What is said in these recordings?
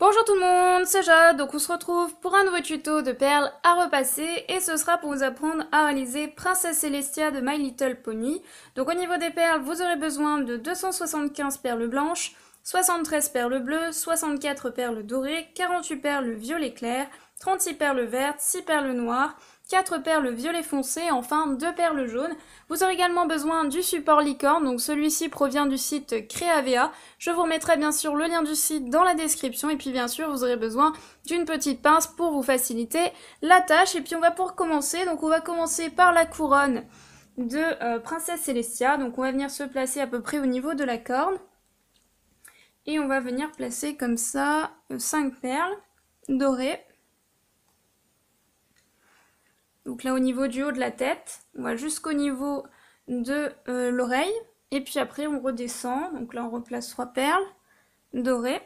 Bonjour tout le monde, c'est Jade, donc on se retrouve pour un nouveau tuto de perles à repasser et ce sera pour vous apprendre à réaliser Princesse Celestia de My Little Pony. Donc au niveau des perles, vous aurez besoin de 275 perles blanches, 73 perles bleues, 64 perles dorées, 48 perles violet clair, 36 perles vertes, 6 perles noires, 4 perles violet foncé et enfin 2 perles jaunes. Vous aurez également besoin du support licorne, donc celui-ci provient du site Creavea. Je vous remettrai bien sûr le lien du site dans la description et puis bien sûr vous aurez besoin d'une petite pince pour vous faciliter la tâche. Et puis on va pouvoir commencer, donc on va commencer par la couronne de Princesse Celestia. Donc on va venir se placer à peu près au niveau de la corne. Et on va venir placer comme ça 5 perles dorées. Donc là au niveau du haut de la tête, on va jusqu'au niveau de l'oreille. Et puis après on redescend, donc là on replace 3 perles dorées.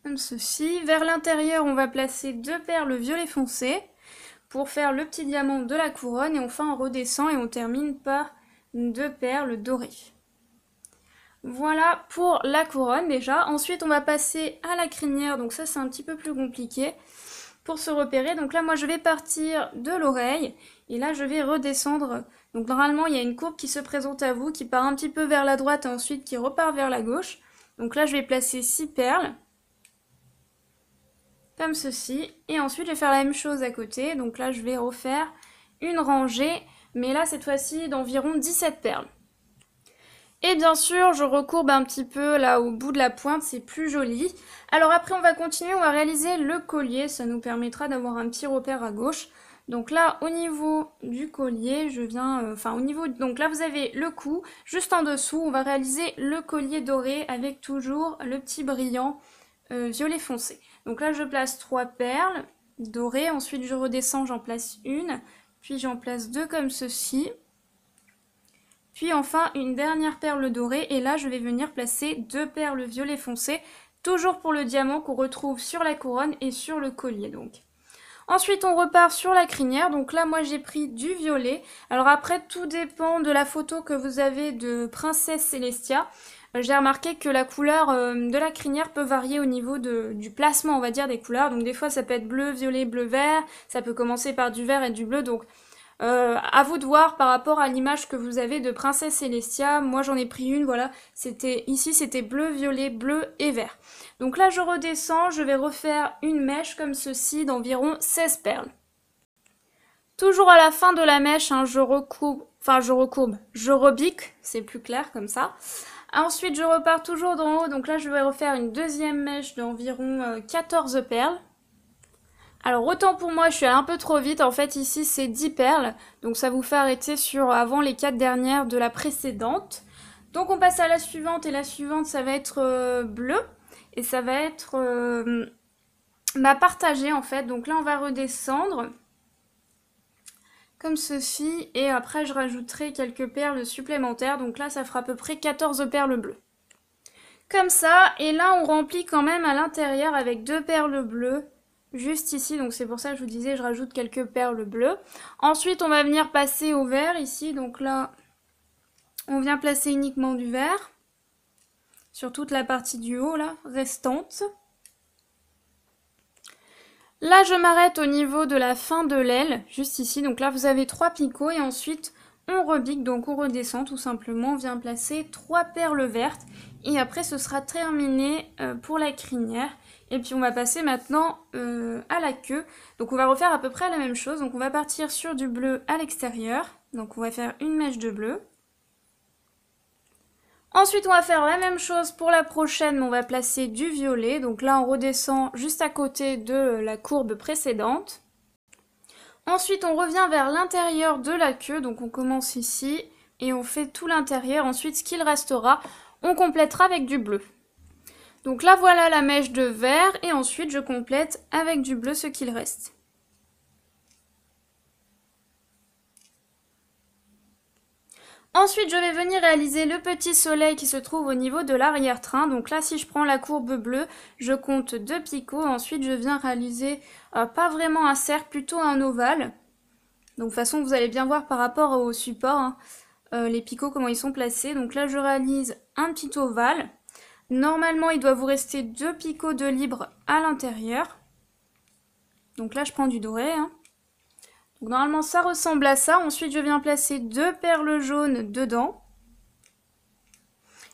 Comme ceci. Vers l'intérieur on va placer 2 perles violet foncé pour faire le petit diamant de la couronne. Et enfin on redescend et on termine par 2 perles dorées. Voilà pour la couronne déjà. Ensuite on va passer à la crinière, donc ça c'est un petit peu plus compliqué pour se repérer. Donc là moi je vais partir de l'oreille et là je vais redescendre. Donc normalement il y a une courbe qui se présente à vous qui part un petit peu vers la droite et ensuite qui repart vers la gauche. Donc là je vais placer 6 perles comme ceci et ensuite je vais faire la même chose à côté. Donc là je vais refaire une rangée mais là cette fois-ci d'environ 17 perles. Et bien sûr, je recourbe un petit peu là au bout de la pointe, c'est plus joli. Alors après, on va continuer, on va réaliser le collier. Ça nous permettra d'avoir un petit repère à gauche. Donc là, au niveau du collier, je viens... donc là, vous avez le cou. Juste en dessous, on va réaliser le collier doré avec toujours le petit brillant violet foncé. Donc là, je place 3 perles dorées. Ensuite, je redescends, j'en place une. Puis j'en place 2 comme ceci. Puis enfin une dernière perle dorée et là je vais venir placer 2 perles violet foncé, toujours pour le diamant qu'on retrouve sur la couronne et sur le collier donc. Ensuite on repart sur la crinière, donc là moi j'ai pris du violet. Alors après tout dépend de la photo que vous avez de Princesse Celestia. J'ai remarqué que la couleur de la crinière peut varier au niveau du placement on va dire des couleurs. Donc des fois ça peut être bleu, violet, bleu, vert, ça peut commencer par du vert et du bleu donc... à vous de voir par rapport à l'image que vous avez de Princesse Celestia. Moi j'en ai pris une, voilà, ici c'était bleu, violet, bleu et vert. Donc là je redescends, je vais refaire une mèche comme ceci d'environ 16 perles. Toujours à la fin de la mèche, hein, je rebique, c'est plus clair comme ça. Ensuite je repars toujours d'en haut, donc là je vais refaire une deuxième mèche d'environ 14 perles. Alors autant pour moi je suis allée un peu trop vite, en fait ici c'est 10 perles, donc ça vous fait arrêter sur avant les 4 dernières de la précédente. Donc on passe à la suivante et la suivante ça va être bleu et ça va être partagé en fait. Donc là on va redescendre comme ceci et après je rajouterai quelques perles supplémentaires, donc là ça fera à peu près 14 perles bleues. Comme ça, et là on remplit quand même à l'intérieur avec 2 perles bleues. Juste ici, donc c'est pour ça que je vous disais, je rajoute quelques perles bleues. Ensuite, on va venir passer au vert ici. Donc là, on vient placer uniquement du vert sur toute la partie du haut, là, restante. Là, je m'arrête au niveau de la fin de l'aile, juste ici. Donc là, vous avez 3 picots et ensuite, on rebique, donc on redescend tout simplement. On vient placer 3 perles vertes et après, ce sera terminé pour la crinière. Et puis on va passer maintenant à la queue. Donc on va refaire à peu près la même chose. Donc on va partir sur du bleu à l'extérieur. Donc on va faire une mèche de bleu. Ensuite on va faire la même chose pour la prochaine, mais on va placer du violet. Donc là on redescend juste à côté de la courbe précédente. Ensuite on revient vers l'intérieur de la queue. Donc on commence ici et on fait tout l'intérieur. Ensuite ce qu'il restera, on complétera avec du bleu. Donc là voilà la mèche de vert et ensuite je complète avec du bleu ce qu'il reste. Ensuite je vais venir réaliser le petit soleil qui se trouve au niveau de l'arrière-train. Donc là si je prends la courbe bleue, je compte 2 picots. Ensuite je viens réaliser pas vraiment un cercle, plutôt un ovale. Donc de toute façon vous allez bien voir par rapport au support, hein, les picots comment ils sont placés. Donc là je réalise un petit ovale. Normalement, il doit vous rester 2 picots de libre à l'intérieur. Donc là, je prends du doré, hein. Donc normalement, ça ressemble à ça. Ensuite, je viens placer 2 perles jaunes dedans.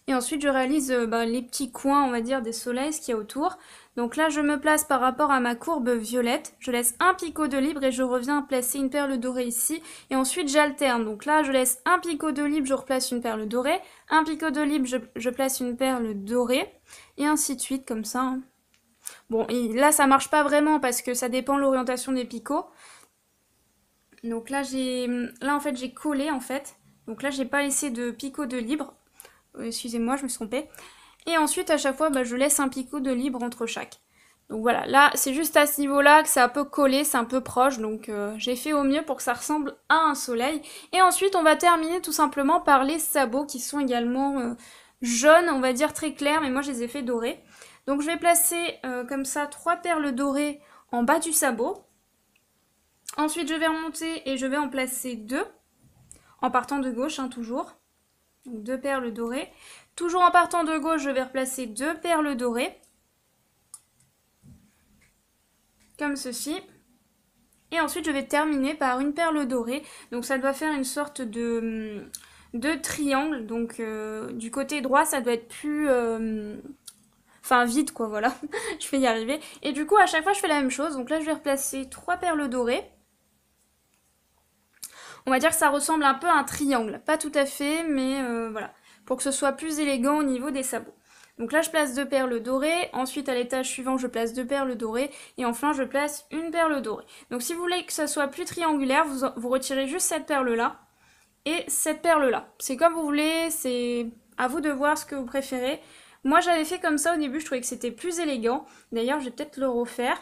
Et ensuite, je réalise les petits coins, on va dire, des soleils, ce qu'il y a autour. Donc là, je me place par rapport à ma courbe violette. Je laisse un picot de libre et je reviens placer une perle dorée ici. Et ensuite, j'alterne. Donc là, je laisse un picot de libre, je replace une perle dorée. Un picot de libre, je place une perle dorée. Et ainsi de suite, comme ça, hein. Bon, et là, ça marche pas vraiment parce que ça dépend de l'orientation des picots. Donc là, en fait, j'ai collé, en fait. Donc là, j'ai pas laissé de picot de libre. Excusez-moi, je me suis trompée. Et ensuite, à chaque fois, je laisse un picot de libre entre chaque. Donc voilà, là, c'est juste à ce niveau-là que c'est un peu collé, c'est un peu proche. Donc j'ai fait au mieux pour que ça ressemble à un soleil. Et ensuite, on va terminer tout simplement par les sabots qui sont également jaunes, on va dire très clairs. Mais moi, je les ai fait dorés. Donc je vais placer comme ça 3 perles dorées en bas du sabot. Ensuite, je vais remonter et je vais en placer 2. En partant de gauche, hein, toujours. Donc 2 perles dorées. Toujours en partant de gauche, je vais replacer 2 perles dorées. Comme ceci. Et ensuite, je vais terminer par une perle dorée. Donc ça doit faire une sorte de triangle. Donc du côté droit, ça doit être plus... Enfin vide quoi, voilà. Je vais y arriver. Et du coup, à chaque fois, je fais la même chose. Donc là, je vais replacer 3 perles dorées. On va dire que ça ressemble un peu à un triangle. Pas tout à fait, mais voilà. Pour que ce soit plus élégant au niveau des sabots. Donc là, je place 2 perles dorées. Ensuite, à l'étage suivant, je place 2 perles dorées. Et enfin, je place une perle dorée. Donc si vous voulez que ça soit plus triangulaire, vous retirez juste cette perle-là et cette perle-là. C'est comme vous voulez, c'est à vous de voir ce que vous préférez. Moi, j'avais fait comme ça au début, je trouvais que c'était plus élégant. D'ailleurs, je vais peut-être le refaire.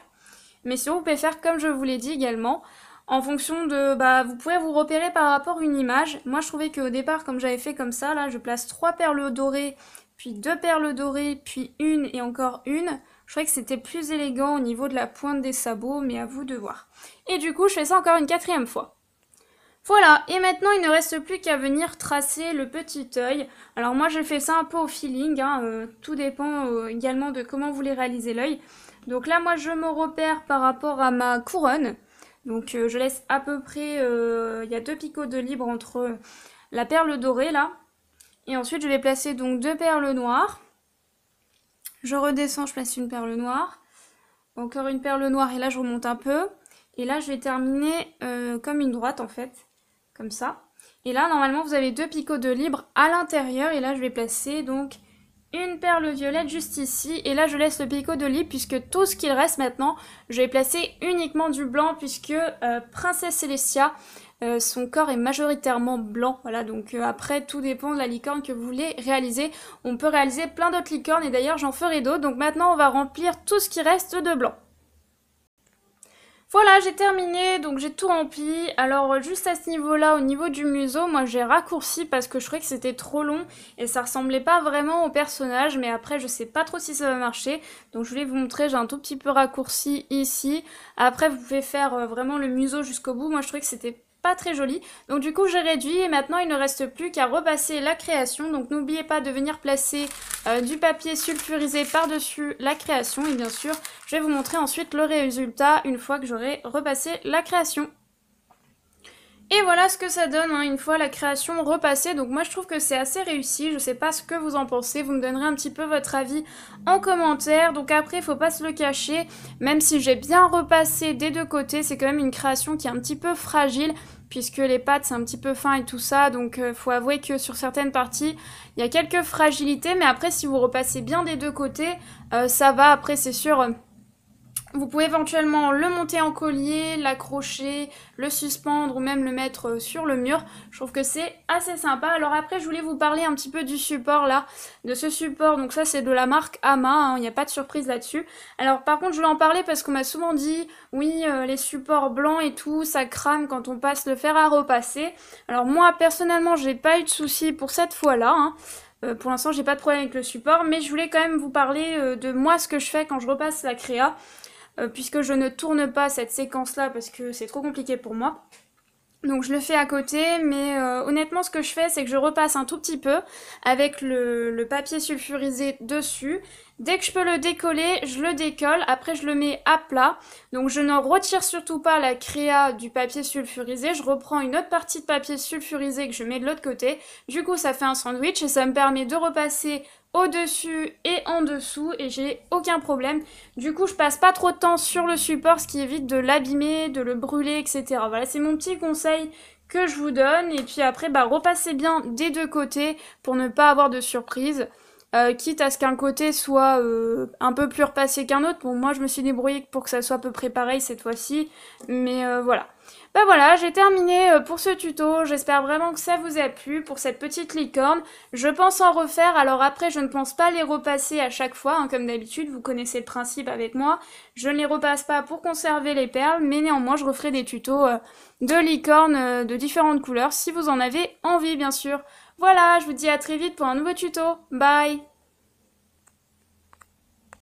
Mais sinon, vous pouvez faire comme je vous l'ai dit également. En fonction de... vous pouvez vous repérer par rapport à une image. Moi, je trouvais qu'au départ, comme j'avais fait comme ça, là, je place 3 perles dorées, puis 2 perles dorées, puis une et encore une. Je trouvais que c'était plus élégant au niveau de la pointe des sabots, mais à vous de voir. Et du coup, je fais ça encore une 4e fois. Voilà, et maintenant il ne reste plus qu'à venir tracer le petit œil. Alors moi j'ai fait ça un peu au feeling, hein, tout dépend également de comment vous voulez réaliser l'œil. Donc là moi je me repère par rapport à ma couronne. Donc je laisse à peu près, il y a 2 picots de libre entre la perle dorée là. Et ensuite je vais placer donc 2 perles noires. Je redescends, je place une perle noire. Encore une perle noire et là je remonte un peu. Et là je vais terminer comme une droite en fait. Comme ça. Et là, normalement, vous avez 2 picots de libre à l'intérieur. Et là, je vais placer donc une perle violette juste ici. Et là, je laisse le picot de libre puisque tout ce qu'il reste maintenant, je vais placer uniquement du blanc puisque Princesse Celestia, son corps est majoritairement blanc. Voilà, donc après, tout dépend de la licorne que vous voulez réaliser. On peut réaliser plein d'autres licornes et d'ailleurs, j'en ferai d'autres. Donc maintenant, on va remplir tout ce qui reste de blanc. Voilà, j'ai terminé, donc j'ai tout rempli. Alors juste à ce niveau-là, au niveau du museau, moi j'ai raccourci parce que je trouvais que c'était trop long et ça ressemblait pas vraiment au personnage, mais après je sais pas trop si ça va marcher. Donc je voulais vous montrer, j'ai un tout petit peu raccourci ici. Après vous pouvez faire vraiment le museau jusqu'au bout. Moi je trouvais que c'était pas très joli. Donc du coup j'ai réduit et maintenant il ne reste plus qu'à repasser la création. Donc n'oubliez pas de venir placer du papier sulfurisé par-dessus la création. Et bien sûr, je vais vous montrer ensuite le résultat une fois que j'aurai repassé la création. Et voilà ce que ça donne hein, une fois la création repassée. Donc moi je trouve que c'est assez réussi. Je sais pas ce que vous en pensez. Vous me donnerez un petit peu votre avis en commentaire. Donc après il faut pas se le cacher. Même si j'ai bien repassé des deux côtés, c'est quand même une création qui est un petit peu fragile. Puisque les pattes c'est un petit peu fin et tout ça. Donc faut avouer que sur certaines parties, il y a quelques fragilités. Mais après si vous repassez bien des deux côtés, ça va. Après c'est sûr... Vous pouvez éventuellement le monter en collier, l'accrocher, le suspendre ou même le mettre sur le mur. Je trouve que c'est assez sympa. Alors après, je voulais vous parler un petit peu du support là, de ce support. Donc ça, c'est de la marque Ama, hein, il n'y a pas de surprise là-dessus. Alors par contre, je voulais en parler parce qu'on m'a souvent dit, oui, les supports blancs et tout, ça crame quand on passe le fer à repasser. Alors moi, personnellement, j'ai pas eu de soucis pour cette fois-là, hein. Pour l'instant, j'ai pas de problème avec le support, mais je voulais quand même vous parler de moi, ce que je fais quand je repasse la créa. Puisque je ne tourne pas cette séquence là parce que c'est trop compliqué pour moi. Donc je le fais à côté, mais honnêtement ce que je fais c'est que je repasse un tout petit peu avec le papier sulfurisé dessus. Dès que je peux le décoller, je le décolle, après je le mets à plat. Donc je ne retire surtout pas la créa du papier sulfurisé, je reprends une autre partie de papier sulfurisé que je mets de l'autre côté. Du coup ça fait un sandwich et ça me permet de repasser au-dessus et en dessous et j'ai aucun problème. Du coup, je passe pas trop de temps sur le support, ce qui évite de l'abîmer, de le brûler, etc. Voilà, c'est mon petit conseil que je vous donne. Et puis après, bah, repassez bien des deux côtés pour ne pas avoir de surprise. Quitte à ce qu'un côté soit un peu plus repassé qu'un autre. Bon, moi, je me suis débrouillée pour que ça soit à peu près pareil cette fois-ci. Mais voilà. Bah voilà, j'ai terminé pour ce tuto. J'espère vraiment que ça vous a plu pour cette petite licorne. Je pense en refaire, alors après je ne pense pas les repasser à chaque fois, hein, comme d'habitude, vous connaissez le principe avec moi. Je ne les repasse pas pour conserver les perles, mais néanmoins je referai des tutos de licornes de différentes couleurs, si vous en avez envie bien sûr. Voilà, je vous dis à très vite pour un nouveau tuto. Bye!